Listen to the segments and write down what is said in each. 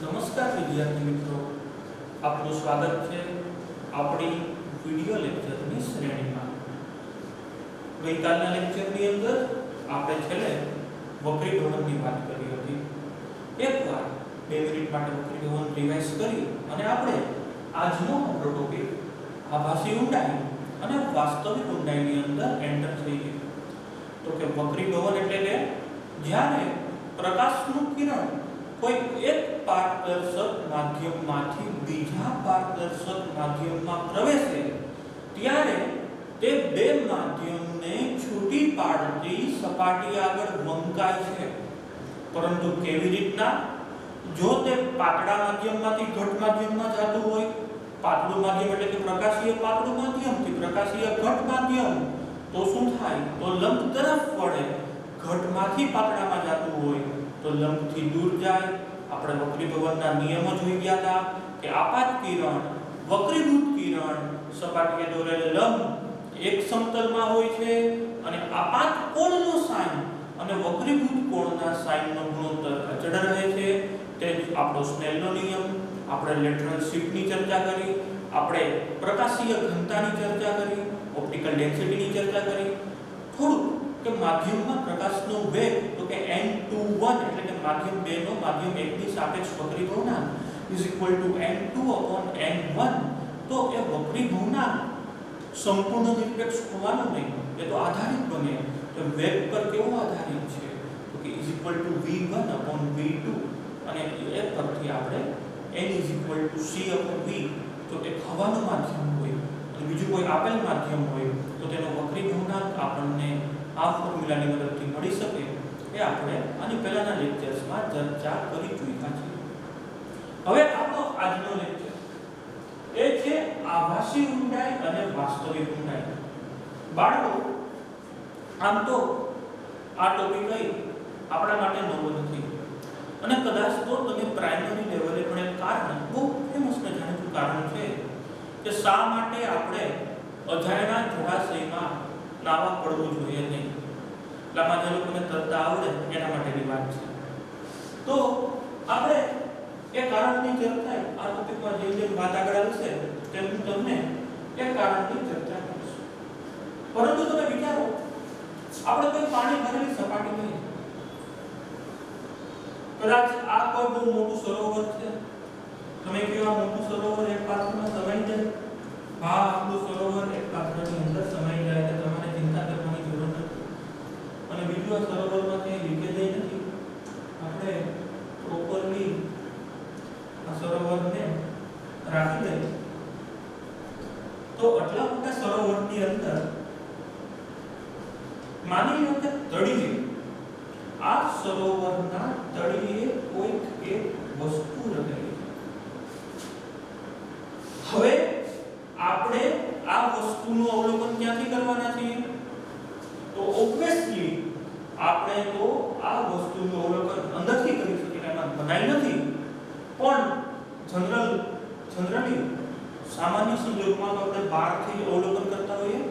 નમસ્કાર વિદ્યાર્થી મિત્રો, આપનું સ્વાગત છે આપણી વિડિયો લેક્ચરની શ્રેણીમાં। ગઈકાલના લેક્ચરની અંદર આપણે છેલ્લે વક્રીભવનની વાત કરી હતી। એકવાર 2 મિનિટ માટે વક્રીભવન રિવાઇઝ કરી અને આપણે આજનો આપણો ટોપિક આભાસી ઊંડાઈ અને વાસ્તવિક ઊંડાઈની અંદર એન્ટર થઈએ। તો કે વક્રીભવન એટલે કે જ્યારે પ્રકાશનું કિરણ કોઈ એક પારદર્શક માધ્યમમાંથી બીજા પારદર્શક માધ્યમમાં પ્રવેશે ત્યારે તે બે માધ્યમને છૂટી પાડતી સપાટી આગળ વંકાય છે। પરંતુ કેવી રીતના? જો તે પાતળા માધ્યમમાંથી ઘટ માધ્યમમાં જતું હોય, પાતળું માધ્યમ એટલે કે પ્રકાશીય પાતળું માધ્યમથી પ્રકાશીય ઘટ માધ્યમ, તો શું થાય? તો લંબ તરફ વળે। ઘટમાંથી પાતળામાં જતું હોય તો લંબથી દૂર જાય। આપણે વક્રીભવનના નિયમો જોઈ ગયા હતા કે આપાત કિરણ, વક્રીભૂત કિરણ, સપાટીએ દોરેલ લંબ એક સમતલમાં હોય છે અને આપાત કોણનો સાઇન અને વક્રીભૂત કોણના સાઇનનો ગુણોત્તર અચળ રહે છે। તે આપણો સ્નેલનો નિયમ। આપણે લેટરલ શિફ્ટની ચર્ચા કરી, આપણે પ્રકાશીય ઘનતાની ચર્ચા કરી, ઓપ્ટિકલ ડેન્સિટીની ચર્ચા કરી। થોડું કે માધ્યમમાં પ્રકાશનો વેગ તો કે n21 એટલે કે માધ્યમ 2 નો માધ્યમ 1 ની સાપેક્ષ વક્રીભવનાંક n2/n1, તો એ વક્રીભવનાંક સંપૂર્ણ નિરપેક્ષ હોવાનો નહીં, એ તો આધારિત બને। તો વેગ પર કેવો આધારિત છે? તો કે v1/v2 અને એ પરથી આપણે n c/v, તો એક હવાનું માધ્યમ હોય અને બીજું કોઈ આપેલ માધ્યમ હોય તો તેનો વક્રીભવનાંક આપણને આ ફોર્મ્યુલાની મદદથી મળી શકે, એ આપણે આની પહેલાના લેક્ચર્સમાં ચર્ચા કરી ચૂક્યા છીએ। હવે આપણો આજનો લેક્ચર એ છે આભાસી ઊંડાઈ અને વાસ્તવિક ઊંડાઈ। બાળકો, આમ તો આ ટોપિક આપણા માટે નવો નથી અને કદાચ તો તમે પ્રાઇમરી લેવલે પણ એક કારણ, બહુ ફેમસ ને જાણીતું કારણ છે કે શા માટે આપણે અજાણ્યા જળાશયમાં નાવા પડવું જોઈએ નહીં। લાંબા જે લોકોને તરતા આવડે એના માટેની વાત છે। તો આપણે એ કારણની ચર્ચા આ ટોપિકમાં જેમ વાત આગળ આવશે તેમ હું તમને એ કારણની ચર્ચા કરીશ। પરંતુ તમે વિચારો, આપણે કોઈ પાણી ભરેલી સપાટી નહીં, કદાચ આ કોઈ બહુ મોટું સરોવર છે, તમે કેવા મોટું સરોવર એક પાત્રમાં સમાઈ જાય? હા, આપણું સરોવર એક પાત્રની અંદર સમાઈ જાય તો તમારે ચિંતા કરવાની જરૂર નથી। અને બીજું, આ સરોવરમાં કંઈ લીકેજ નથી, આપણે પ્રોપરલી આ સરોવરને રાખી દઈએ તો આટલા મોટા સરોવરની અંદર માની લો કે તળિયે, આ સરોવરના તળિયે કોઈક એક વસ્તુ રહેલી છે। હવે આપણે આ વસ્તુનું અવલોકન ક્યાંથી કરવાના છીએ? તો ઓબ્વિયસલી આપણે તો આ વસ્તુનું અવલોકન અંદરથી કરી શકીએ, એમાં બનાઈ નથી, પણ જનરલી સામાન્ય સંજોગોમાં આપણે બહારથી અવલોકન કરતા હોઈએ।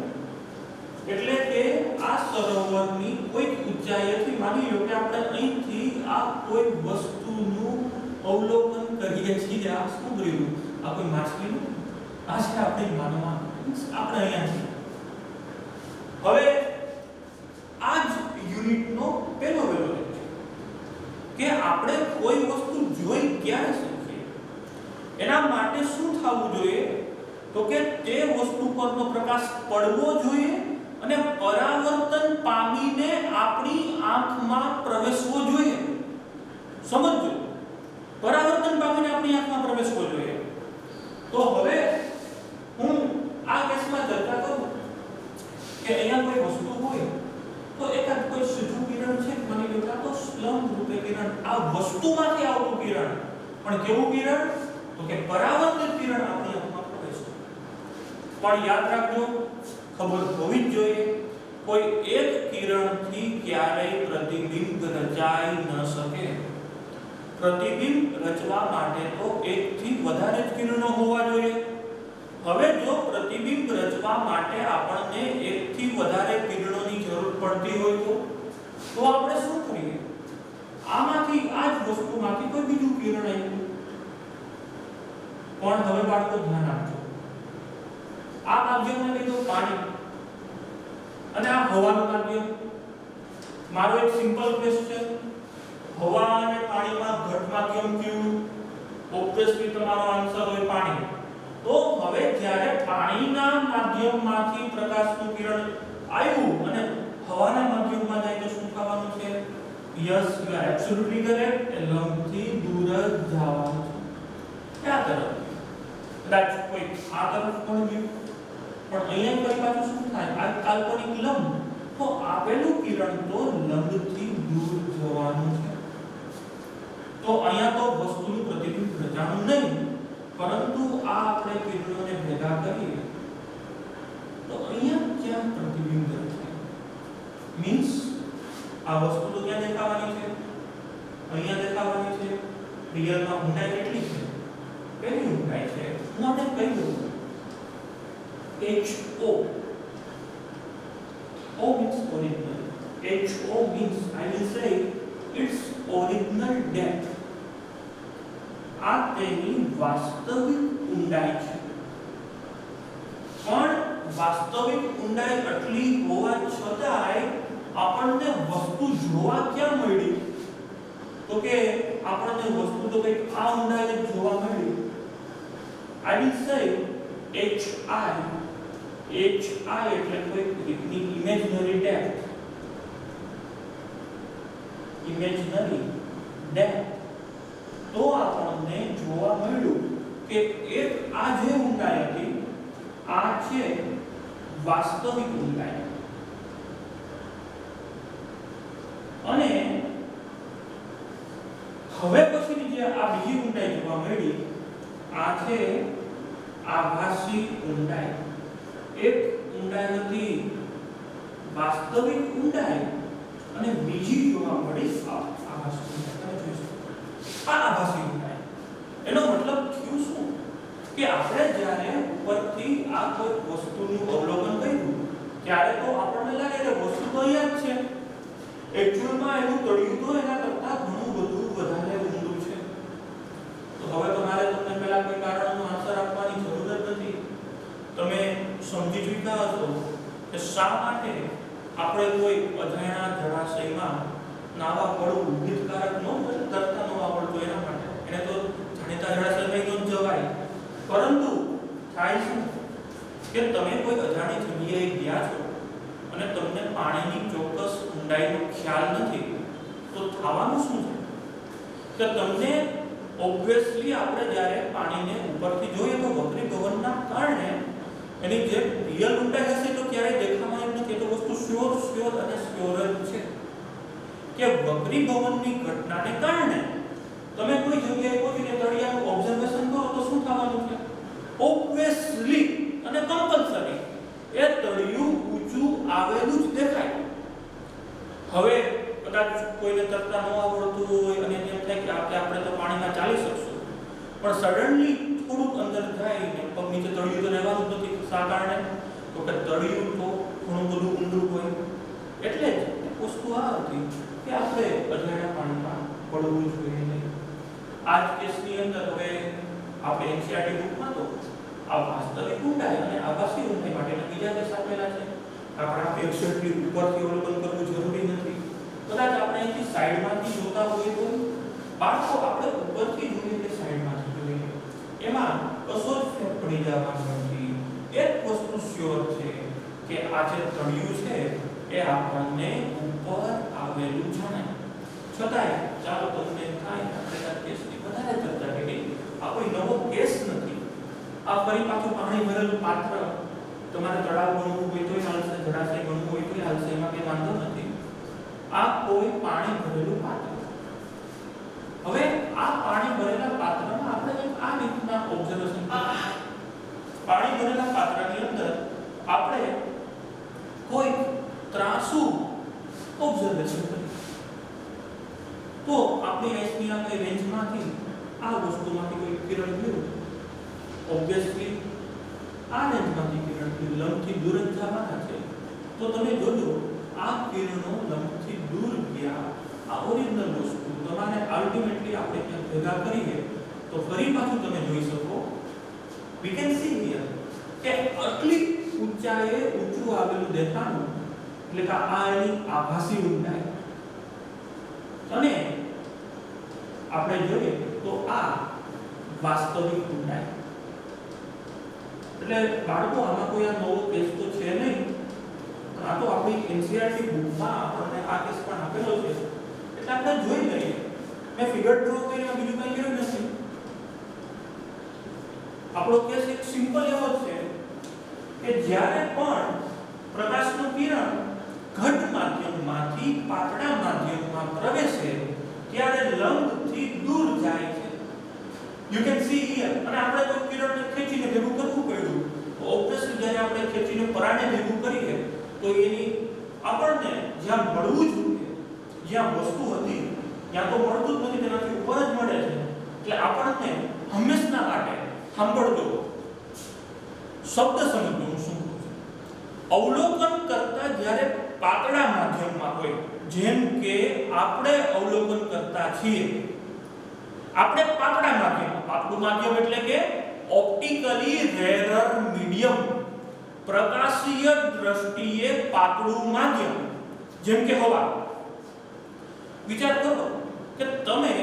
એટલે કે આ સરોવરની કોઈક ઊંચાઈએથી માની લો કે આપણે અહીંથી આ કોઈ વસ્તુનું અવલોકન કરીએ છીએ। આ શું કર્યું? આ કોઈ માછલીનું, આ છે આપણી માનવા, આપણે અહીંયા છીએ। હવે આ જ યુનિટનો પહેલો લેક્ચર કે આપણે કોઈ વસ્તુ જોઈ ક્યારે શકીએ, એના માટે શું થવું જોઈએ? તો કે તે વસ્તુ પરનો પ્રકાશ પડવો જોઈએ અને પરાવર્તન પામીને આપણી આંખમાં પ્રવેશવો જોઈએ। સમજો, પરાવર્તન પામીને આપણી આંખમાં પ્રવેશવો જોઈએ। તો હવે હું આ કેસમાં ચર્ચા કરું કે અહીંયા કોઈ વસ્તુ હોય તો એકાદ કોઈ સીધું કિરણ છે, માની લો કે આ તો લંબ રૂપે કિરણ, આ વસ્તુમાંથી આવતું કિરણ, પણ કેવું કિરણ? તો કે પરાવર્તિત કિરણ આપણી આંખમાં પ્રવેશે। પણ યાદ રાખજો, ખબર હોવી જ જોઈએ, કોઈ એક કિરણથી ક્યારેય પ્રતિબિંબ રચાઈ ન શકે। પ્રતિબિંબ રચવા માટે તો એકથી વધારે જ કિરણો હોવા જોઈએ। હવે જો પ્રતિબિંબ રચવા માટે આપણને એકથી વધારે કિરણોની જરૂર પડતી હોય તો આપણે શું કરીએ? આમાંથી, આ જ વસ્તુમાંથી કોઈ બીજું કિરણ આવ્યું પણ હવે બાળકો ધ્યાન આપજો, આ માધ્યમને લીધું પાણી અને આ હવાનું માધ્યમ. મારો એક સિમ્પલ ક્વેશ્ચન, હવા અને પાણીમાં ઘટ માધ્યમ કયું? ઓબ્વિયસલી તમારો આન્સર હોય પાણી. તો હવે જ્યારે પાણીના માધ્યમમાંથી પ્રકાશનું કિરણ આવ્યું અને હવાના માધ્યમમાં જાય તો શું થવાનું છે? Yes, you are absolutely correct. એ લંબથી દૂર જ જવાનું છે. ક્યાં તરફ? કદાચ કોઈ આ તરફ પણ ગયું, પણ અહીંયા ફરી પાછું શું થાય? આ કાલ્પનિક લંબ, તો આપેલું કિરણ તો લંબથી દૂર જવાનું છે. તો અહીંયા તો વસ્તુનું પ્રતિબિંબ રચાણું નહીં, પરંતુ આ આપણે કિરણોને ભેગા કરીએ તો અહીંયા ક્યાં પ્રતિબિંબ રચાય? મીન્સ આ વસ્તુ તો ક્યાં દેખાવાની છે? અહીંયા દેખાવાની છે. રિયલમાં ઊંડાઈ કેટલી છે? કેટલી ઊંડાઈ છે? હું આપણે કહી દઉં, HO. O means original. HO means, I will say, its original depth. આ તેની વાસ્તવિક ઊંડાઈ છે. પણ વાસ્તવિક ઊંડાઈ આટલી હોવા છતાંય આપણને વસ્તુ જોવા ક્યાં મળી? તો કે આપણને વસ્તુ તો કંઈક આ ઊંડાઈ જોવા મળી. I will say HI એટલે કોઈ રીતની ઇમેજનરી ડેપ્થ. Imaginary depth. તો આપણને જોવા મળ્યું કે એક આ જે ઊંડાઈ હતી આ છે વાસ્તવિક ઊંડાઈ. અને હવે પછીની જે આ બીજી ઊંડાઈ જોવા મળી આ છે આભાસી ઊંડાઈ. એક ઊંડાઈ હતી વાસ્તવિક ઊંડાઈ અને બીજી જોવા મળી આભાસી ઊંડાઈ. આ આભાસી ઊંડાઈ એનો મતલબ થયું શું કે આપણે જ્યારે ઉપરથી આ કોઈ વસ્તુનું અવલોકન કર્યું ત્યારે તો આપણને લાગે કે વસ્તુ તો અહીંયા જ છે. એક્ચ્યુઅલમાં એનું તળિયું તો એના કરતા ઘણું બધું વધારે ઊંડું છે. તો હવે તમારે તમને પહેલા કોઈ કારણનો આન્સર આપવાની જરૂર જ નથી. તમે સમજી ચૂક્યા હશો કે શા માટે આપણે કોઈ અજાણ્યા જળાશયમાં નાવા પડવું હિતકારક ન હોય, તરતા ન આવડતું એના માટે. એને તો જાણીતા જળાશયમાં ન જવાય. પરંતુ થાય શું કે તમે કોઈ અજાણી જગ્યાએ ગયા છો અને તમને પાણીની ચોક્કસ ઊંડાઈનો ખ્યાલ નથી, તો થવાનું શું છે કે તમને ઓબ્વિયસલી આપણે જ્યારે પાણીને ઉપરથી જોઈએ તો વક્રી ભવનના કારણે એની જે રિયલ ઊંડાઈ હશે તો ક્યારેય દેખાવાની નથી. તો વસ્તુ શ્યોર અને શ્યોર જ છે કે વક્રી ભવનની ઘટનાને કારણે તમે કોઈ જગ્યાએ પહોંચીને તળિયાનું ઓબ્ઝર્વેશન કરો તો શું થવાનું છે? ઓબ્વિયસલી અને કમ્પલસરી એ તળિયું ઊંચું આવેલું જ દેખાય. હવે કદાચ કોઈને તરતા ન આવડતું હોય અને એમ થાય કે આપણે તો પાણીમાં ચાલી શકશું, પણ સડનલી થોડુંક અંદર જાય ને પગ નીચે તળિયું તો રહેવાનું જ નથી. શા કારણે? તો કે તળિયું તો ઘણું બધું ઊંડું હોય. એટલે જ વસ્તુ આ હતી કે આપણે અજાણ્યા પાણીમાં પડવું જોઈએ નહીં. આ જ કેસની અંદર હવે આપણે એનસીઈઆરટી બુકમાં તો આ વાસ્તવિક ઊંડાઈ અને આભાસી ઊંડાઈ માટેના બીજા કેસ આપેલા છે. આપણે એક્ઝેક્ટલી ઉપરથી અવલોકન કરવું જરૂરી નથી. કદાચ આપણે અહીંથી સાઈડમાંથી જોતા હોઈએ તો બાળકો આપણે ઉપરથી જોઈએ કે સાઈડમાંથી જોઈએ એમાં કશો જ ફેર પડી જવાનો નથી. એક વસ્તુ શ્યોર છે કે આ જે તળિયું છે એ આપણને ઉપર આવેલું જણાય. છતાંય ચાલો તમને થાય આપણે આ કેસની વધારે ચર્ચા કરી. આ કોઈ નવો કેસ નથી. આ ફરી પાછું પાણી ભરેલું પાત્ર. તમારે તળાવ ગણવું હોય તોય હાલશે, જળાશય ગણવું હોય તોય હાલશે, એમાં કંઈ વાંધો નથી. આ કોઈ પાણી ભરેલું પાત્ર. હવે આ પાણી ભરેલા પાત્રમાં આપણે આ રીતના ઓબ્ઝર્વેશન કરીએ. પાણી ભરેલા પાત્રની અંદર આપણે કોઈ ત્રાસુ ઓબ્ઝર્વેશન કરીએ તો આપણી આંખની આ કઈ રેન્જમાંથી આ વસ્તુમાંથી કોઈ કિરણ ગયું, ઓબ્વિયસલી આ રેન્જમાંથી કિરણ લંબથી દૂર જ જવાના છે. તો તમે જોજો આ કિરણો લંબથી દૂર ગયા. આ ઓરિજિનલ વસ્તુ તમારે અલ્ટિમેટલી આપણે ત્યાં ભેગા કરીએ તો ફરી પાછું તમે જોઈ શકો we can see here કે આટલી ઊંચાઈએ ઊંચું આવેલું દેખાણું એટલે કે આ એની આભાસી ઊંડાઈ અને આપણે જોઈએ તો આ વાસ્તવિક ઊંડાઈ એટલે બાળકો આમાં કોઈ આ નવો કેસ તો છે નહીં પણ આ તો આપણી એનસીઈઆરટી બુકમાં આપણને આ કેસ પણ આપેલો છે એટલે આપણે જોઈ લઈએ મેં ફિગર ડ્રો કરીને બીજું કંઈ કર્યું નથી આપણો કેસ એક સિમ્પલ એવો છે કે જ્યારે પણ પ્રકાશનું કિરણ ઘટ માધ્યમમાંથી પાતળા માધ્યમમાં પ્રવેશે ત્યારે લંબથી દૂર જાય છે યુ કેન સી હિયર અને આપણે કોઈ કિરણને ખેંચીને ભેગું કરવું પડ્યું ઓબ્વિયસલી જ્યારે આપણે ખેંચીને પરાણે ભેગું કરીએ તો એની આપણને જ્યાં મળવું જોઈએ જ્યાં વસ્તુ હતી ત્યાં તો મળતું જ નથી તેનાથી ઉપર જ મળે છે એટલે આપણને હંમેશા માટે સાંભળજો શબ્દ સમજજો હું શું કહું છું અવલોકન કરતા જ્યારે પાતળા માધ્યમમાં હોય જેમ કે આપણે અવલોકન કરતા છીએ આપણે પાતળા માધ્યમ પાતળું માધ્યમ એટલે કે ઓપ્ટિકલી રેરર મીડિયમ પ્રકાશીય દ્રષ્ટિએ પાતળું માધ્યમ જેમ કે હવા વિચાર કરો કે તમે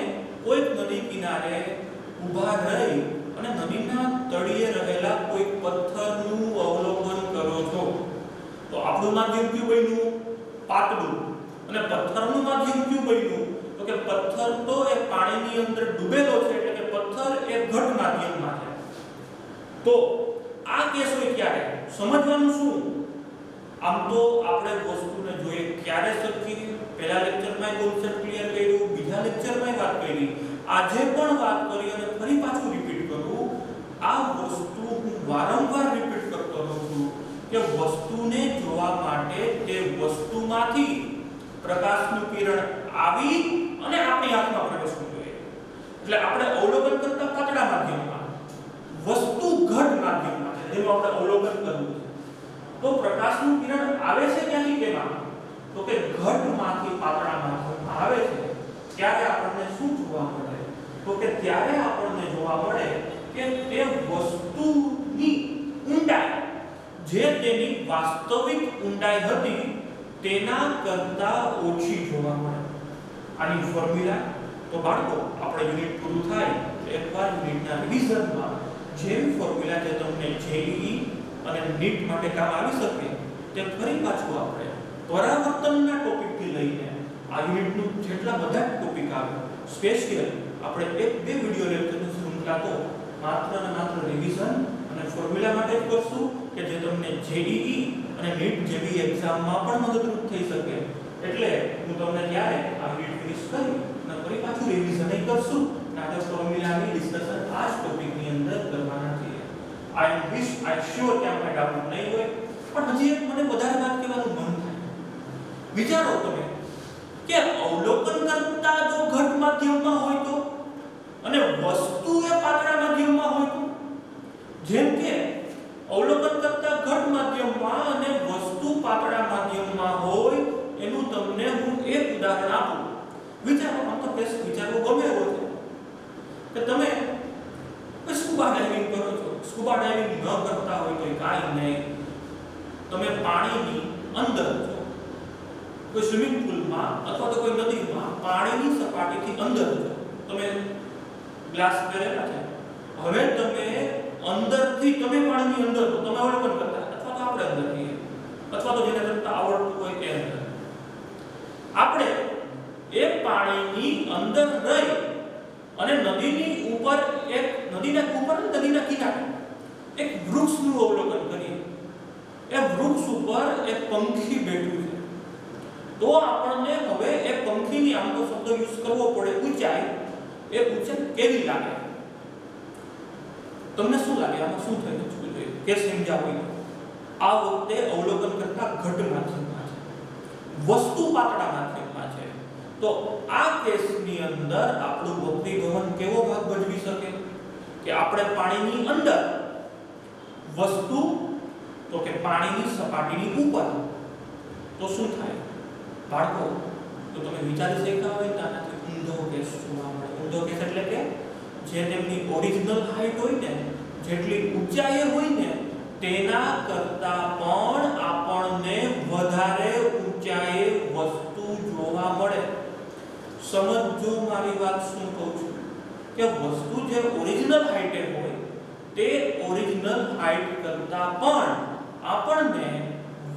કોઈક નદી કિનારે ઊભા રહી અને નદીના તળિયે રહેલા કોઈ પથ્થરનું અવલોકન કરો છો તો આપણું માધ્યમ કયું બન્યું પાતળું અને પથ્થરનું માધ્યમ કયું બન્યું તો કે પથ્થર તો એ પાણીની અંદર ડૂબેલો છે એટલે કે પથ્થર એ ઘટ માધ્યમમાં છે તો આ કેસ હોય ક્યારે સમજવાનું શું આમ તો આપણે વસ્તુને જોઈએ ક્યારે સરખી પહેલા લેક્ચરમાં કોન્સેપ્ટ ક્લિયર કર્યું બીજા લેક્ચરમાં વાત કરી આજે પણ વાત કરી અને ફરી પાછું રિપીટ કરું આ વસ્તુ હું વારંવાર રિપીટ કરતો રહું છું કે વસ્તુને જોવા માટે તે વસ્તુમાંથી પ્રકાશનું કિરણ આવી અને આપણી આંખમાં પ્રવેશવું જોઈએ એટલે આપણે અવલોકન કરતા પાતળા માધ્યમમાં વસ્તુ ઘટ માધ્યમમાં છે જેનું આપણે અવલોકન કરવું છે તો પ્રકાશનું કિરણ આવે છે ક્યાંથી કેમાં તો કે ઘટમાંથી પાતળા માધ્યમમાં આવે છે ત્યારે આપણને શું જોવા મળે તો કે ત્યારે આપણને જોવા મળે કે તે વસ્તુની ઊંડાઈ જે તેની વાસ્તવિક ઊંડાઈ હતી તેના કરતા ઓછી જોવા મળે આની ફોર્મ્યુલા તો બાળકો આપણે યુનિટ પૂરું થાય એકવાર યુનિટના રિવિઝનમાં જે ફોર્મ્યુલા જે તમને જેઈઈ અને નીટ માટે કામ આવી શકે તે ફરી પાછું આપણે પરાવર્તનના ટોપિકથી લઈને આ યુનિટનું જેટલા બધા ટોપિક આવે સ્પેશિયલ આપણે એક બે વિડિયો લેક્ચરની શૃંખલા તો માત્ર અને માત્ર રિવિઝન અને ફોર્મ્યુલા માટે જ કરશું કે જે તમને જેઈઈ અને નીટ જેવી એક્ઝામમાં પણ મદદરૂપ થઈ શકે એટલે હું તમને ત્યારે આ યુનિટ ફિનિશ કરી અને ફરી પાછું રિવિઝન કરશું અને આપણે ફોર્મ્યુલાની ડિસ્કશન આ જ ટોપિકની અંદર કરવાના છીએ આઈ વિશ આઈ શ્યોર કે આપણે ડાઉટ નહીં હોય પણ હજી એક મને વધારે વાત કહેવાનું મન થાય વિચારો તમે કે અવલોકન કરતા જો ઘટ માધ્યમમાં હોય તો અને વસ્તુ એ પાતળા માધ્યમમાં હોય તો જેમ કે અવલોકન કરતા ઘટ માધ્યમમાં અને વસ્તુ પાતળા માધ્યમમાં હોય એનું તમને હું એક ઉદાહરણ આપું વિચારો આમ તો કેસ વિચારવું ગમે એવો છે કે તમે સ્કૂબા ડાઇવિંગ કરો છો સ્કૂબા ડાઇવિંગ ન કરતા હોય તો કાંઈ નહીં તમે પાણીની અંદર છો કોઈ સ્વિમિંગ પુલમાં અથવા તો કોઈ નદીમાં પાણીની સપાટીથી અંદર છો તમે ગ્લાસ પહેરેલા છે હવે તમે અંદરથી તમે પાણીની અંદર તો તમે અવલોકન કરતા અથવા તો આપણે અંદરથી અથવા તો જેને કરતા આવડતું હોય તે અંદર આપણે એ પાણીની અંદર રહી અને નદીની ઉપર એક નદીના ઉપર નદીના કિનારે એક વૃક્ષનું અવલોકન કરીએ એ વૃક્ષ ઉપર એક પંખી બેઠું છે તો આપણને હવે એ પંખીની આમ તો શબ્દ યુઝ કરવો પડે ઊંચાઈ એ ઊંચાઈ કેવી લાગે તમને શું લાગે આમાં શું થઈ રહ્યું છે કે સમજાવું આ વખતે અવલોકન કરતા ઘટ માધ્યમમાં છે વસ્તુ પાતળા માધ્યમમાં છે તો આ કેસની અંદર આપણું વક્રીભવન કેવો ભાગ ભજવી શકે કે આપણે પાણીની અંદર વસ્તુ તો કે પાણીની સપાટીની ઉપર તો શું થાય બાળકો તો તમે વિચારી શક્યા હોય આનાથી ઊંધો કેસ જોવા મળે ઊંધો કેસ એટલે કે જે તેમની ઓરિજિનલ હાઈટ હોય ને જેટલી ઊંચાઈએ હોય ને તેના કરતા પણ આપણને વધારે ઊંચાઈએ વસ્તુ જોવા મળે. સમજો મારી વાત શું કહું છું કે વસ્તુ જે ઓરિજિનલ હાઈટે હોય તે ઓરિજિનલ હાઈટ કરતા પણ આપણને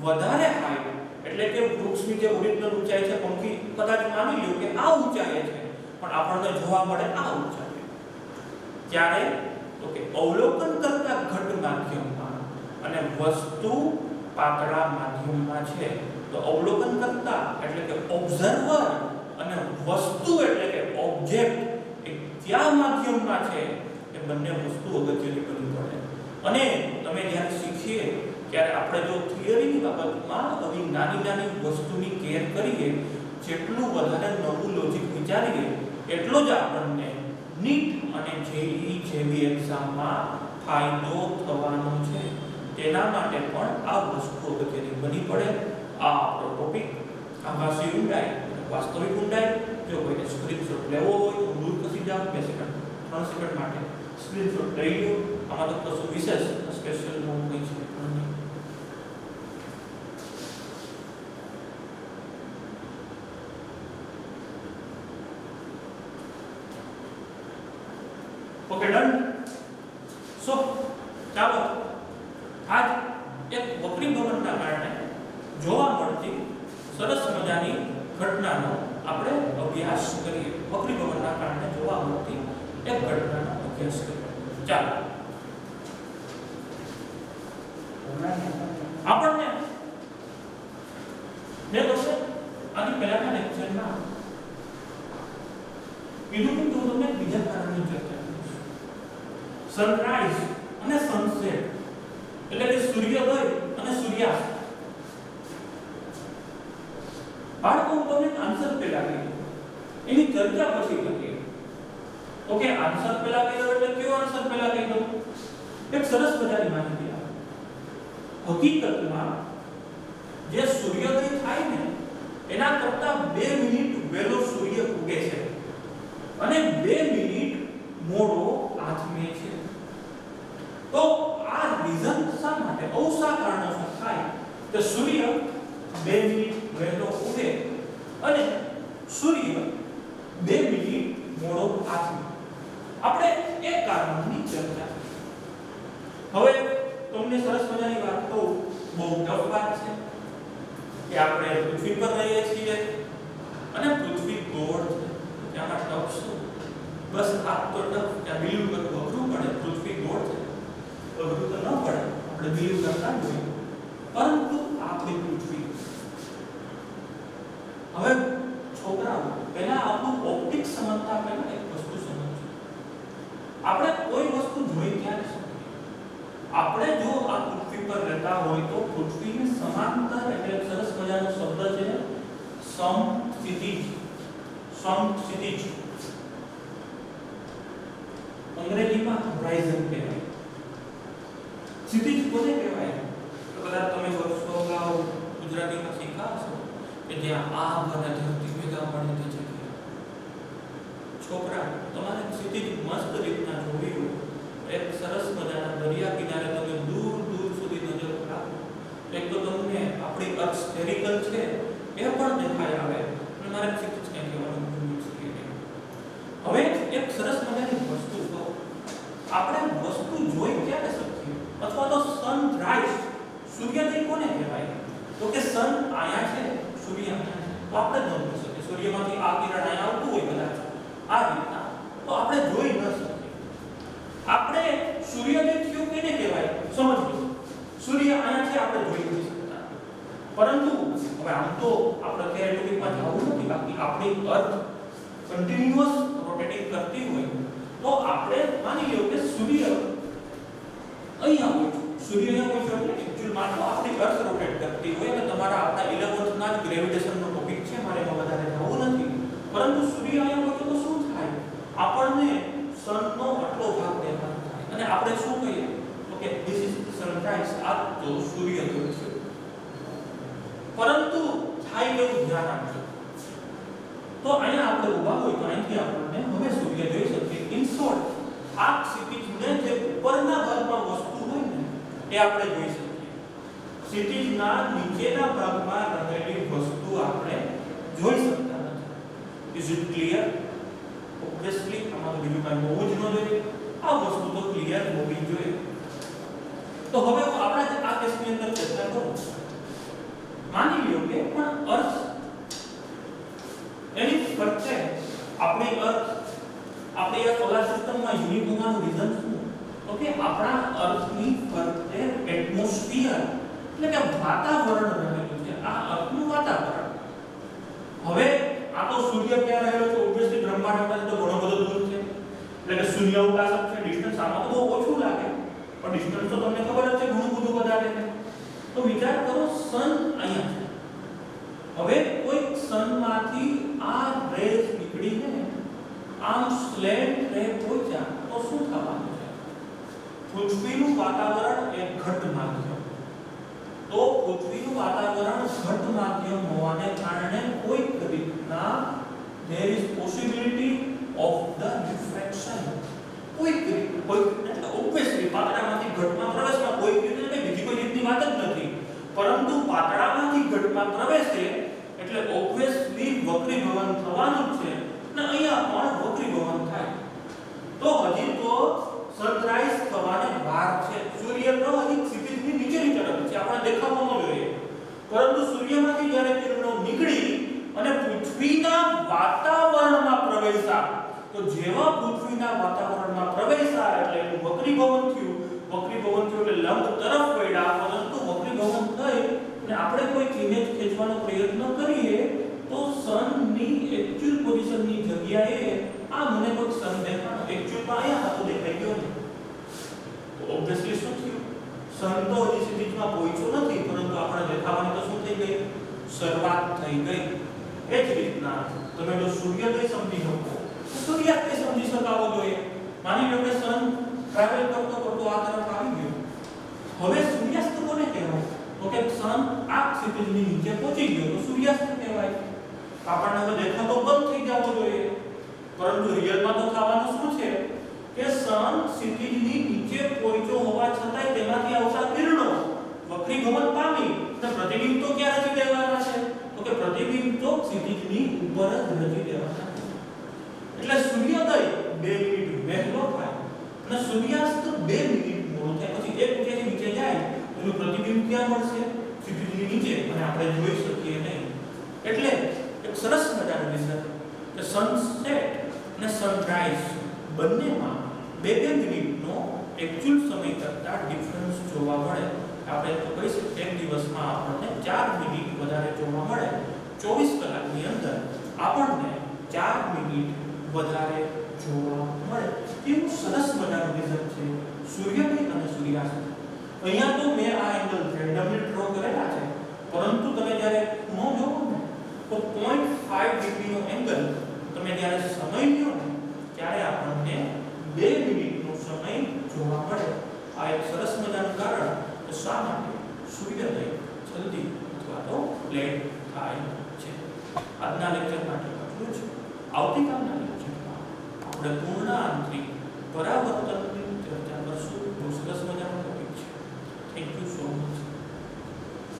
વધારે હાઈટ એટલે કે વૃક્ષની જે ઓરિજિનલ ઊંચાઈ છે પંખી કદાચ માની લ્યો કે આ ઊંચાઈએ છે પણ આપણને જોવા મળે આ ઊંચાઈએ. ત્યારે તો કે અવલોકન કરતા ઘટ માધ્યમમાં અને વસ્તુ પાતળા માધ્યમમાં છે. તો અવલોકન કરતા એટલે કે ઓબ્ઝર્વર અને વસ્તુ એટલે કે ઓબ્જેક્ટ એ કયા માધ્યમમાં છે એ બંને વસ્તુ અગત્યની કરવી પડે. અને તમે જ્યારે શીખીએ ત્યારે આપણે જો થિયરીની બાબતમાં આવી નાની નાની વસ્તુની કેર કરીએ, જેટલું વધારે નવું લોજિક વિચારીએ એટલો જ આપણને નીટ અને જેઈઈ જેવી એક્ઝામમાં ફાયદો થવાનો છે. તેના માટે પણ આ વસ્તુ અગત્યની બની પડે. આ આપણો ટોપિક આભાસી ઊંડાઈ વાસ્તવિક ઊંડાઈ. જો કોઈને સ્ક્રીનશોટ લેવો હોય તો દૂર ખસી જાઓ 2 સેકન્ડ 3 સેકન્ડ માટે સ્ક્રીનશોટ લઈ લો. આમાં તો કશું વિશેષ સ્પેશિયલ નોટ નહીં છે. Okay done. સો ચાલો આજ એક વક્રી ભવનના કારણે જોવા મળતી સરસ મજાની ઘટનાનો આપણે અભ્યાસ કરીએ. વક્રી ભવનના કારણે જોવા મળતી એક ઘટનાનો અભ્યાસ કરીએ. ચાલો આપણને મેં તમને આની પહેલાના લેક્ચરમાં કીધું કે હું તમને બીજા કારણની ચર્ચા સનરાઈઝ અને સનસેટ એટલે કે સૂર્યોદય અને સૂર્યાસ્ત. બાળકો તમને આન્સર પેલા કહી એની ચર્ચા પછી કરીએ. ઓકે, આન્સર પેલા કહી દો એટલે કયો આન્સર પેલા કહી દો? એક સરસ મજાની માહિતી આપો. હકીકતમાં જે સૂર્યોદય થાય ને એના કરતા 2 મિનિટ વહેલો સૂર્ય ઉગે છે અને 2 મિનિટ મોડો આથમે છે. તો આ રીઝન શા માટે ઔસા કારણોસર થાય કે સૂર્ય 2 મિનિટ વહેલો ઉગે અને સૂર્ય 2 મિનિટ મોડો આથમે. આપણે એક કારણની ચર્ચા. હવે તમને સરસ મજાની વાત કહું, બહુ ટફ વાત છે કે આપણે પૃથ્વી પર રહીએ છીએ અને પૃથ્વી ગોળ છે. ત્યાંમાં ટફ શું? બસ આ તો ટફ ત્યાં બિલીવ કરવું અઘરું પડે. પૃથ્વી ગોળ છે અઘરું તો ન પડે, આપણે બિલીવ કરતા જ હોઈએ. પરંતુ આપણી પૃથ્વી. હવે છોકરાઓ પહેલા આપણું ઓપ્ટિક્સ સમજતા પહેલા એક વસ્તુ સમજો. આપણે કોઈ વસ્તુ જોઈ ક્યારે શકીએ? આપણે જો આ પૃથ્વી પર રહેતા હોય તો પૃથ્વીની સમાંતર એટલે સરસ મજાનો શબ્દ છે સમક્ષિતિજ. સમક્ષિતિજ અંગ્રેજીમાં હોરાઇઝન કહેવાય. ક્ષિતિજ કોને કહેવાય? તો કદાચ તમે વર્ષો અગાઉ ગુજરાતીમાં શીખ્યા હશો કે જ્યાં આગ અને ધરતી ભેગા મળે તે જગ્યા. છોકરા, તમારે ક્ષિતિજ મસ્ત રીતના જોવી હોય એક સરસ મજાના દરિયા કિનારે તમે દૂર દૂર સુધી નજર રાખો, એક તો તમને આપણી અર્થ સ્ફેરિકલ છે એ પણ દેખાય આવે અને મારે ક્ષિતિજ ક્યાં કહેવાનું મુશ્કેલ છે. હવે એક સરસ મજાની વસ્તુ તો આપણે વસ્તુ જોઈ ક્યારે શકીએ? અથવા તો સનરાઈઝ સૂર્યોદય કોને કહેવાય? તો કે સન આયા છે, સૂર્ય આયા છે, તો આપણે ન જોઈ શકીએ. સૂર્યમાંથી આ કિરણ આયા આવતું હોય કદાચ આ રીતના, તો આપણે જોઈ ન શકીએ. આપણે સૂર્યોદય થયો કેને કહેવાય? સમજો સૂર્ય આયા છે, આપણે જોઈ નથી શકતા. પરંતુ હવે આમ તો આપણે અત્યારે ટોપિકમાં જવું નથી, બાકી આપણી અર્થ કન્ટિન્યુઅસ રોટેટિંગ કરતી હોય તો આપણે માની લો કે સૂર્ય અહીંયા હોય, સૂર્ય અહીંયા હોય એટલે એક્ચ્યુઅલમાં તો આપણી અર્થ રોટેટ કરતી હોય અને તમારા આપણા 11th ના જ ગ્રેવિટેશનનો ટોપિક છે, મારે એમાં વધારે જવું નથી. પરંતુ સૂર્ય અહીંયા હોય તો શું થાય? આપણને સનનો આટલો ભાગ દેખાતો થાય અને આપણે શું કહીએ તો કે ધીસ ઇઝ સનરાઈઝ. આ તો સૂર્યોદય છે. પરંતુ થાય એવું ધ્યાન આપજો. તો અહીંયા આપણે ઊભા હોય તો અહીંથી આપણને હવે સૂર્ય જોઈ શકીએ. ઇન શોર્ટ, આ ક્ષિતિજને જે ઉપરના ભાગમાં એ આપણે જોઈ શકીએ. ક્ષિતિજના નીચેના ભાગમાં રહેલી વસ્તુ આપણે જોઈ શકતા નથી. Is it clear? ઓબ્વિયસલી આમાં તો બીજું કાંઈ હોવું જ ન જોઈએ. આ વસ્તુ તો ક્લિયર હોવી જોઈએ. તો હવે હું આપણે આ કેસની અંદર ચર્ચા કરું. માની લ્યો કે પણ અર્થ એની ફરતે આપણી અર્થ આપણે આ સોલાર સિસ્ટમમાં યુનિક હોવાનું રીઝન શું? તો કે આપણા અર્થની ફરતે એટમોસ્ફિયર એટલે કે વાતાવરણ રહેલું છે. આ અર્થનું વાતાવરણ. હવે આ તો સૂર્ય ક્યાં રહેલો છે? ઓબ્વિયસલી બ્રહ્માંડમાંથી તો ઘણો બધો દૂર છે. એટલે કે શૂન્યાવકાશ છે, ડિસ્ટન્સ આમાં તો બહુ ઓછું લાગે, પણ ડિસ્ટન્સ તો તમને ખબર જ છે ઘણું બધું વધારે છે. તો વિચાર કરો, સન અહીંયા છે. હવે કોઈ સનમાંથી આ રેઝ નીકળીને આમ સ્લેન્ટ રે પહોંચ્યા તો શું થવાનું છે? પૃથ્વીનું વાતાવરણ એક ઘટ માધ્યમ. તો પૃથ્વીનું વાતાવરણ ઘટ માધ્યમ હોવાને કારણે કોઈક રીતના there is possibility of the refraction. કોઈક એટલે ઓબ્વિયસલી પાતળામાંથી ઘટમાં પ્રવેશમાં કોઈક રીતે બીજી કોઈ રીતની વાત જ નથી, પરંતુ પાતળામાંથી ઘટમાં પ્રવેશે એટલે ઓબ્વિયસલી વક્રીભવન થવાનું જ છે. ને અહીંયા પણ વક્રીભવન થાય. તો હજી તો સનરાઈઝ થવાને વાર છે. સૂર્ય તો હજી ક્ષિતિજની નીચેની તરફ છે, આપણે દેખાવો ન જોઈએ, પરંતુ સૂર્યમાંથી જ્યારે કિરણો નીકળી અને પૃથ્વીના વાતાવરણમાં પ્રવેશા, તો જેવા પૃથ્વીના વાતાવરણમાં પ્રવેશા એટલે એનું વક્રીભવન થયું. વક્રીભવન થયું એટલે લંબ તરફ વળ્યા, પરંતુ વક્રીભવન થઈ અને આપણે કોઈ ઇમેજ ખેંચવાનો પ્રયત્ન કરીએ તો સનની એક્ચ્યુઅલ પોઝિશનની જગ્યાએ આ મને કોઈ સન દેખાણો, એક્ચ્યુઅલમાં અહીંયા હતો દેખાઈ ગયો ને. તો ઓબ્વિયસલી શું થયું? સન તો હજી ક્ષિતિજમાં પહોંચ્યો નથી, પરંતુ આપણે દેખાવાની તો શું થઈ ગઈ? શરૂઆત થઈ ગઈ. એ જ રીતના તમે જો સૂર્યોદય સમજી શકો તો સૂર્યાસ્ત સમજી શકાવો જોઈએ. માની લો કે સન ટ્રાવેલ કરતો કરતો આ તરફ આવી ગયો. હવે સૂર્યાસ્ત કોને કહેવાય? તો કે સન આ ક્ષિતિજની નીચે પહોંચી ગયો તો સૂર્યાસ્ત કહેવાય. આપણને હવે દેખાતો બંધ થઈ જવો જોઈએ, પરંતુ રિયલમાં તો થવાનું શું છે કે સન ક્ષિતિજની નીચે પહોંચ્યો હોવા છતાંય તેમાંથી આવતા કિરણો વક્રીભવન પામી અને પ્રતિબિંબ તો ક્યાં રચી દેવાના છે? તો કે પ્રતિબિંબ તો ક્ષિતિજની ઉપર જ રચી દેવાના છે. એટલે સૂર્યોદય 2 મિનિટ વહેલો થાય અને સૂર્યાસ્ત 2 મિનિટ મોડો થાય. પછી એક ઊંચેથી નીચે જાય એનું પ્રતિબિંબ ક્યાં મળશે? ક્ષિતિજની નીચે, અને આપણે જોઈ શકીએ નહીં. એટલે એક સરસ મજાનું રીઝન કે સનસેટ અને સનરાઈઝ બંનેમાં 2 મિનિટનો એક્ચ્યુઅલ સમય કરતાં ડિફરન્સ જોવા મળે. આપણે તો કહી શકીએ એક દિવસમાં આપણને 4 મિનિટ વધારે જોવા મળે. 24 કલાકની અંદર આપણને 4 મિનિટ વધારે જોવા મળે. એવું સરસ મજાનું રીઝન છે સૂર્યોદય અને સૂર્યાસ્ત. અહીંયા તો મેં આ એંગલ રેન્ડમલી ડ્રો કરેલા છે, પરંતુ તમે જ્યારે ખૂણો જોવો ને તો 0.5 ડિગ્રીનો એંગલ તમે જ્યારે સમય લ્યો ને ત્યારે આપણને 2 મિનિટનો સમય જોવા મળે. આ એક સરસ મજાનું કારણ કે શા માટે સૂર્યોદય જલ્દી અથવા તો લેટ થાય છે. આજના લેક્ચર માટે આટલું જ. આવતીકાલના લેક્ચરમાં આપણે પૂર્ણ આંતરિક પરાવર્તનની ચર્ચા કરશું. બહુ સરસ મજાનો ટોપિક છે. Thank you so much.